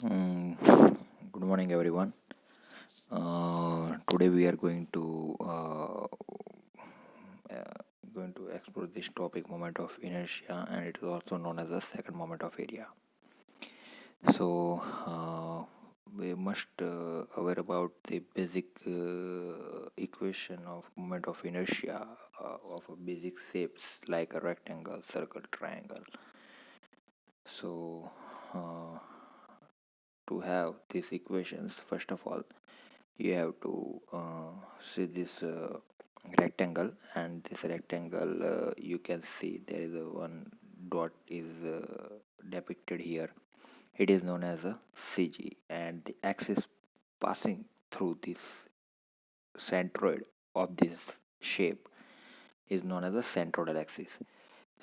Mm, Good morning, everyone. Today we are going to explore this topic, moment of inertia, and it is also known as the second moment of area. So we must aware about the basic equation of moment of inertia of a basic shapes like a rectangle, circle, triangle. So to have these equations, first of all, you have to see this rectangle, and this rectangle you can see there is a one dot is depicted here. It is known as a CG, and the axis passing through this centroid of this shape is known as the centroidal axis.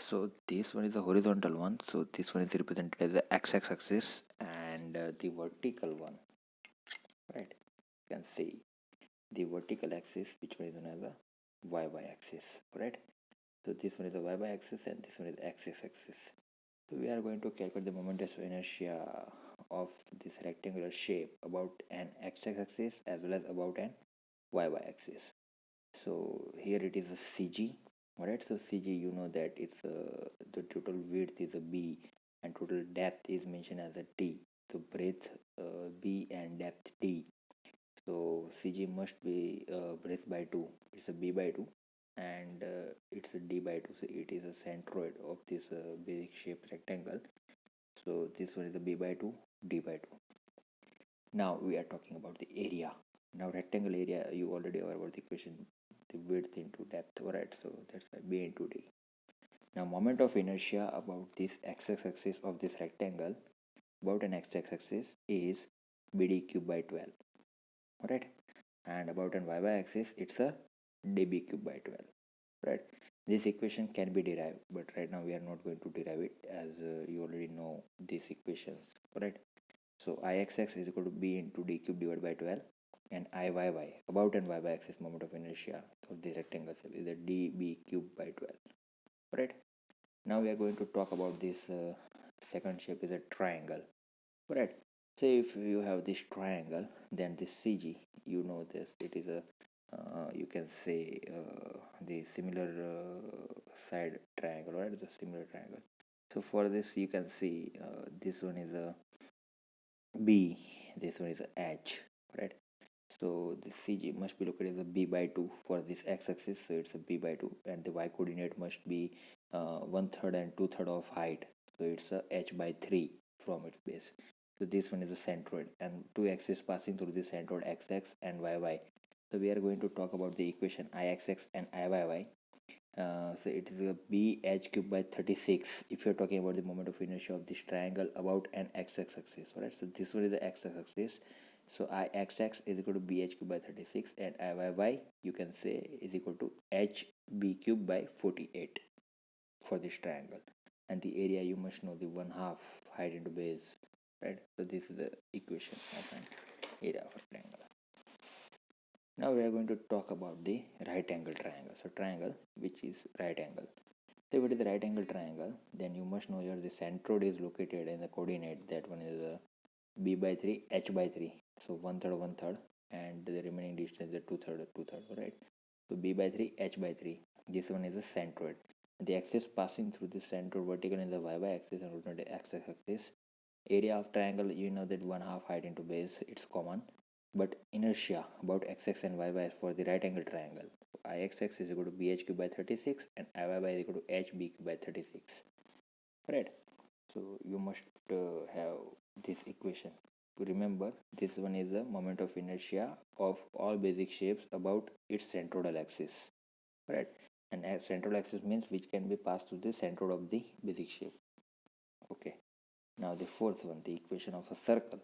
So this one is the horizontal one, so this one is represented as the x-axis, and the vertical one, right, you can see the vertical axis, which one is known as the y axis, right? So this one is the y axis and this one is the x-axis. So we are going to calculate the moment of inertia of this rectangular shape about an x-axis as well as about an y axis. So here it is a CG, alright? So CG, you know that it's the total width is a B and total depth is mentioned as a T. So breadth B and depth T. So CG must be breadth by 2. It's a B by 2 and it's a D by 2. So it is a centroid of this basic shape rectangle. So this one is a B by 2, D by 2. Now we are talking about the area. Now rectangle area, you already aware about the equation, the width into depth, right? So that's why B into D. Now moment of inertia about this x-axis of this rectangle, about an x-axis is BD cube by 12, right? And about an y-axis it's a dB cube by 12, right? This equation can be derived, but right now we are not going to derive it as you already know these equations, right? So Ixx is equal to B into D cube divided by 12, and Iyy about and y-axis moment of inertia of the rectangle is a dB cube by 12, right? Now we are going to talk about this second shape is a triangle, right? So if you have this triangle, then this CG, you know this, it is a you can say the similar side triangle, right? The similar triangle. So for this you can see this one is a B, this one is a H, right? So the CG must be located as a B by 2 for this x-axis, so it's a B by 2, and the y coordinate must be 1/3 and 2/3 of height, so it's a H by 3 from its base. So this one is a centroid, and two axes passing through the centroid x and y. So we are going to talk about the equation Ixx and Iyy. So it is a BH cube by 36 if you're talking about the moment of inertia of this triangle about an x-axis, right? So this one is the x-axis, so Ixx is equal to BH cube by 36 and Iyy you can say is equal to HB cube by 48 for this triangle, and the area you must know the 1/2 height into base, right? So this is the equation of an area of a triangle. Now we are going to talk about the right angle triangle. So triangle which is right angle. So if it is a right angle triangle, then you must know here the centroid is located in the coordinate. That one is B by 3, H by 3. So 1/3, and the remaining distance is 2/3, right? So B by 3, H by 3. This one is a centroid. The axis passing through the centroid vertical in the y axis and horizontal x-axis. Area of triangle, you know that 1/2 height into base, it's common. But inertia about x and y for the right angle triangle. So Ixx is equal to BH cube by 36 and Iyy is equal to HB cube by 36. Right? So you must have this equation. To remember, this one is the moment of inertia of all basic shapes about its centroidal axis. Right? And central axis means which can be passed through the centroid of the basic shape. Okay. Now the fourth one, the equation of a circle.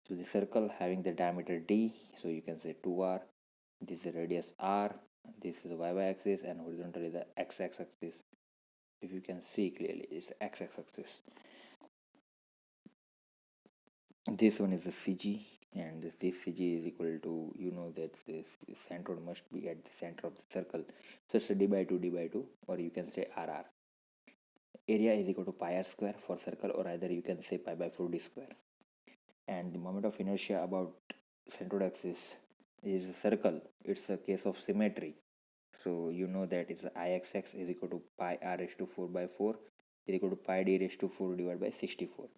So the circle having the diameter d, so you can say 2r. This is the radius r. This is the y-axis, and horizontal is the x-axis. If you can see clearly, it's the x-axis. This one is the CG, and this CG is equal to, you know that this centroid must be at the center of the circle. So it's a d by 2, or you can say RR. Area is equal to pi r square for circle, or either you can say pi by 4 d square. And the moment of inertia about centroid axis is a circle. It's a case of symmetry. So you know that it's Ixx is equal to pi r raised to 4 by 4 is equal to pi d raised to 4 divided by 64.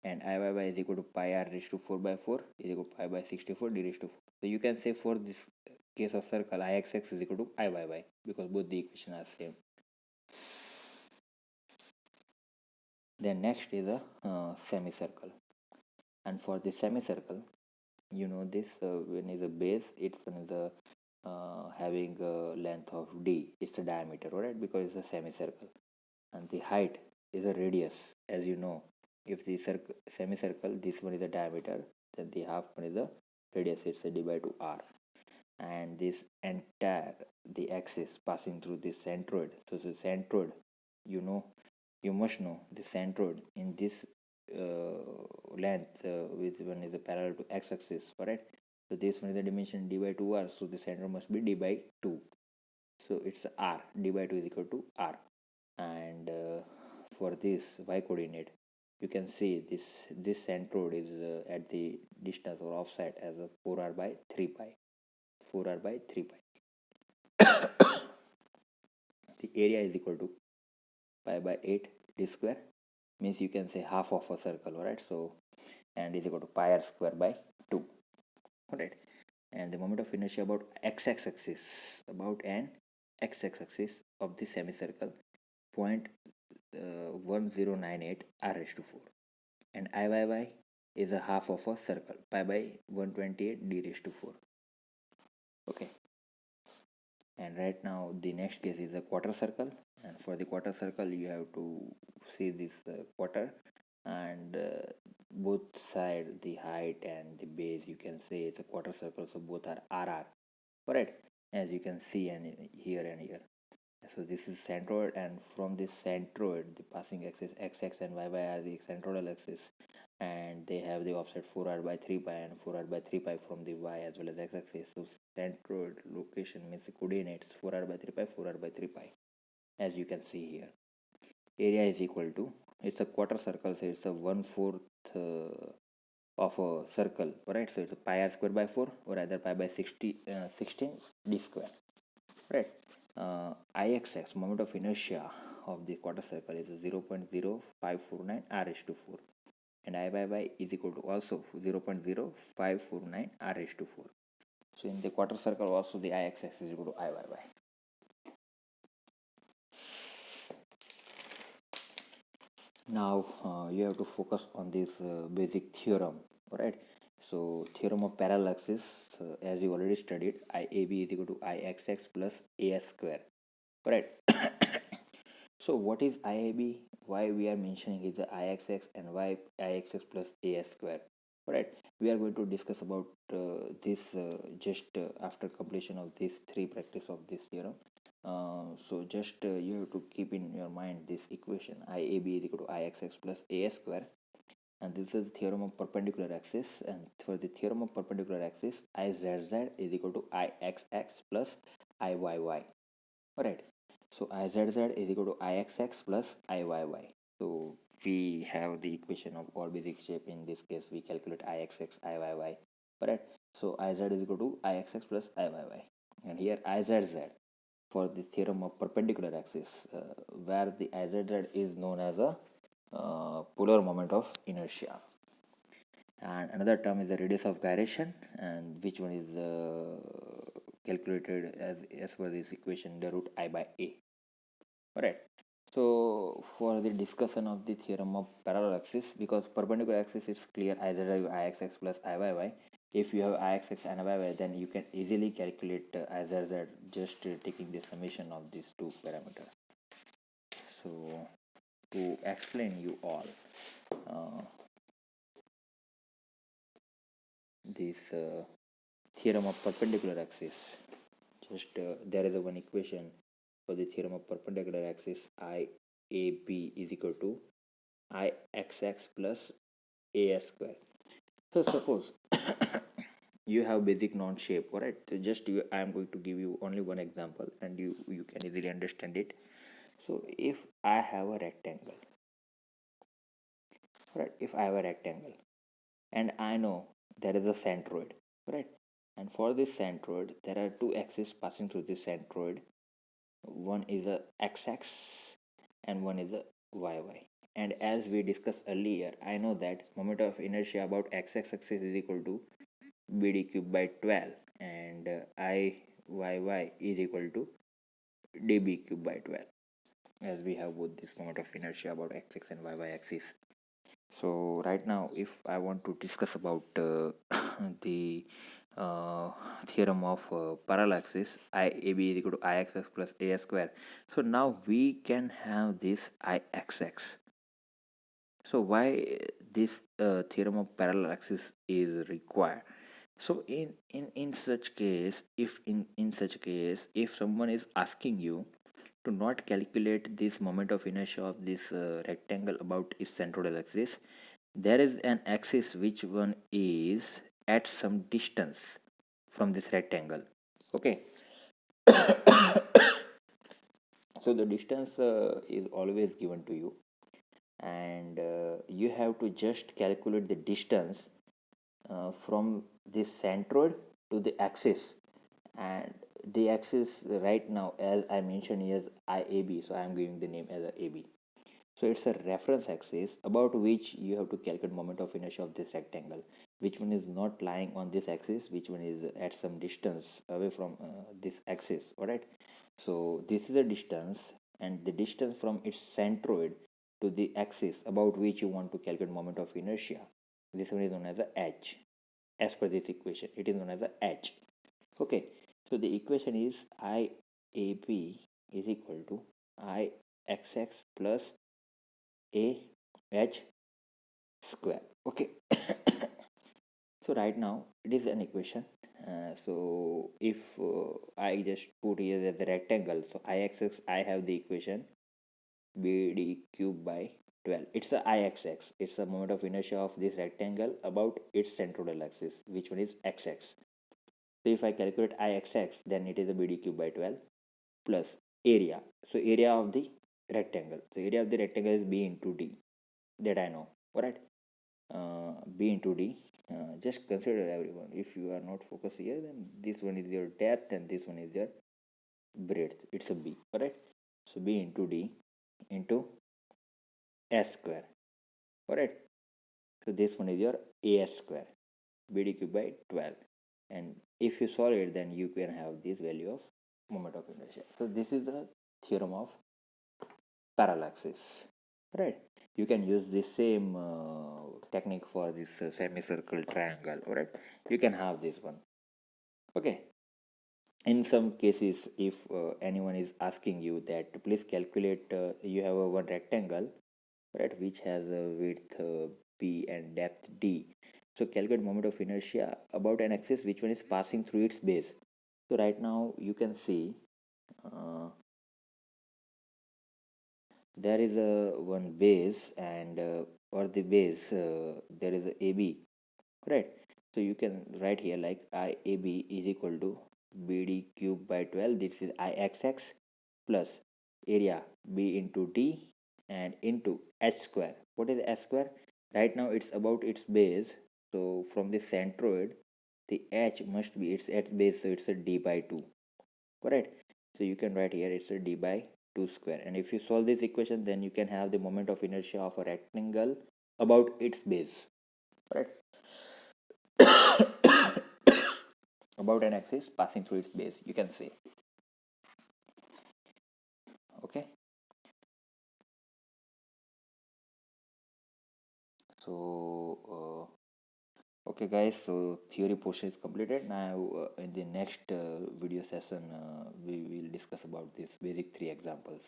And Iyy is equal to pi r raised to 4 by 4 is equal to pi by 64 d raised to 4. So you can say for this case of circle Ixx is equal to Iyy because both the equations are same. Then next is a semicircle. And for the semicircle, you know this when is a base, it's when is a having a length of d, it's a diameter, right? Because it's a semicircle, and the height is a radius, as you know. If the semicircle, this one is a diameter, then the half one is a radius, it's a d by 2 r. And this entire the axis passing through this centroid. So the centroid, you know, you must know the centroid in this length which one is a parallel to x-axis, correct? So this one is the dimension d by 2r, so the center must be d by 2. So it's r, d by 2 is equal to r. And for this y coordinate, you can see this centroid is at the distance or offset as a 4r by 3 pi. 4r by 3 pi. The area is equal to pi by 8 d square, means you can say half of a circle, alright? So and is equal to pi r square by 2, alright? And the moment of inertia about x-axis, about an x-axis of the semicircle, 0.1098 r raised to 4, and Iyy is a half of a circle, pi by 128 d raised to 4. Okay. And right now the next case is a quarter circle, and for the quarter circle you have to see this quarter, and both side the height and the base, you can say it's a quarter circle, so both are rr, correct? As you can see and here and here. So this is centroid, and from this centroid the passing axis x and y are the centroidal axis, and they have the offset 4r by 3 pi and 4r by 3 pi from the y as well as x-axis. So centroid location means the coordinates 4r by 3 pi, 4r by 3 pi, as you can see here. Area is equal to, it's a quarter circle, so it's a 1/4 of a circle, right? So it's a pi r square by 4, or either pi by 16 d square, right? Ixx, moment of inertia of the quarter circle, is 0.0549 r raised to 4, and Iyy is equal to also 0.0549 r raised to 4. So in the quarter circle also the Ixx is equal to Iyy. Now you have to focus on this basic theorem, right? So theorem of parallel axis, as you already studied, IAB is equal to Ixx plus AS square, correct? So what is IAB? Why we are mentioning is the Ixx and why Ixx plus AS square, right? We are going to discuss about this just after completion of these three practice of this theorem. So just you have to keep in your mind this equation, IAB is equal to Ixx plus AS square, and this is the theorem of perpendicular axis. And for the theorem of perpendicular axis, Izz is equal to Ixx plus Iyy, alright? So Izz is equal to Ixx plus Iyy. So we have the equation of all basic shape. In this case we calculate Ixx Iyy, alright? So Iz is equal to Ixx plus Iyy, and here Izz for the theorem of perpendicular axis, where the Izz is known as a polar moment of inertia. And another term is the radius of gyration, and which one is calculated as per this equation, the root I by a. Alright. So for the discussion of the theorem of parallel axis, because perpendicular axis is clear, Izz Ixx plus Iyy. If you have Ixx and Iyy, then you can easily calculate Izz just taking the summation of these two parameters. So to explain you all this theorem of perpendicular axis, just there is a one equation for the theorem of perpendicular axis. IAB is equal to Ixx plus AS square. So suppose you have basic non shape, alright? So just I am going to give you only one example, and you can easily understand it. So if I have a rectangle, right? If I have a rectangle, and I know there is a centroid, right? And for this centroid, there are two axes passing through this centroid. One is a x-axis and one is a y-y. And as we discussed earlier, I know that moment of inertia about x-axis is equal to bd cube by 12, and Iyy is equal to db cube by 12, as we have both this moment of inertia about x-axis and y-y axis. So right now, if I want to discuss about the uh, theorem of parallaxis, IAB is equal to IXX plus AS square. So now we can have this IXX. So why this theorem of parallaxis is required? So in such case, if in such case, if someone is asking you to not calculate this moment of inertia of this rectangle about its centroidal axis, there is an axis which one is at some distance from this rectangle. Okay. So the distance is always given to you, and you have to just calculate the distance from this centroid to the axis. And the axis right now, as I mentioned, is IAB, so I am giving the name as a AB. So it's a reference axis about which you have to calculate moment of inertia of this rectangle. Which one is not lying on this axis, which one is at some distance away from this axis, alright? So this is a distance, and the distance from its centroid to the axis about which you want to calculate moment of inertia. This one is known as a h. As per this equation, it is known as a h. Okay, so the equation is IAB is equal to IXX plus AH square. Okay. So right now it is an equation. So if I just put here as a rectangle, so IXX, I have the equation BD cube by 12. It's a IXX. It's the moment of inertia of this rectangle about its centroidal axis, which one is XX. So if I calculate IXX, then it is a BD cube by 12 plus area. So area of the rectangle. So area of the rectangle is B into D. That I know. Alright. B into D. Just consider everyone. If you are not focused here, then this one is your depth and this one is your breadth. It's a B. Alright. So B into D into S square. Alright. So this one is your AS square. BD cube by 12. And if you solve it, then you can have this value of moment of inertia. So this is the theorem of parallaxis, right? You can use the same technique for this semicircle triangle, right? You can have this one. Okay. In some cases, if anyone is asking you that please calculate, you have a one rectangle, right, which has a width b and depth d. So calculate moment of inertia about an axis which one is passing through its base. So right now you can see uh, there is a one base, and or the base there is a AB, right? So you can write here like IAB is equal to BD cube by 12. This is IXX plus area B into D and into H square. What is H square? Right now it's about its base. So from the centroid, the H must be its at base, so it's a D by 2. Correct? So you can write here it's a D by 2 square. And if you solve this equation, then you can have the moment of inertia of a rectangle about its base. Right? About an axis passing through its base, you can say. Okay. So okay guys, so theory portion is completed. Now in the next video session we will discuss about this basic three examples.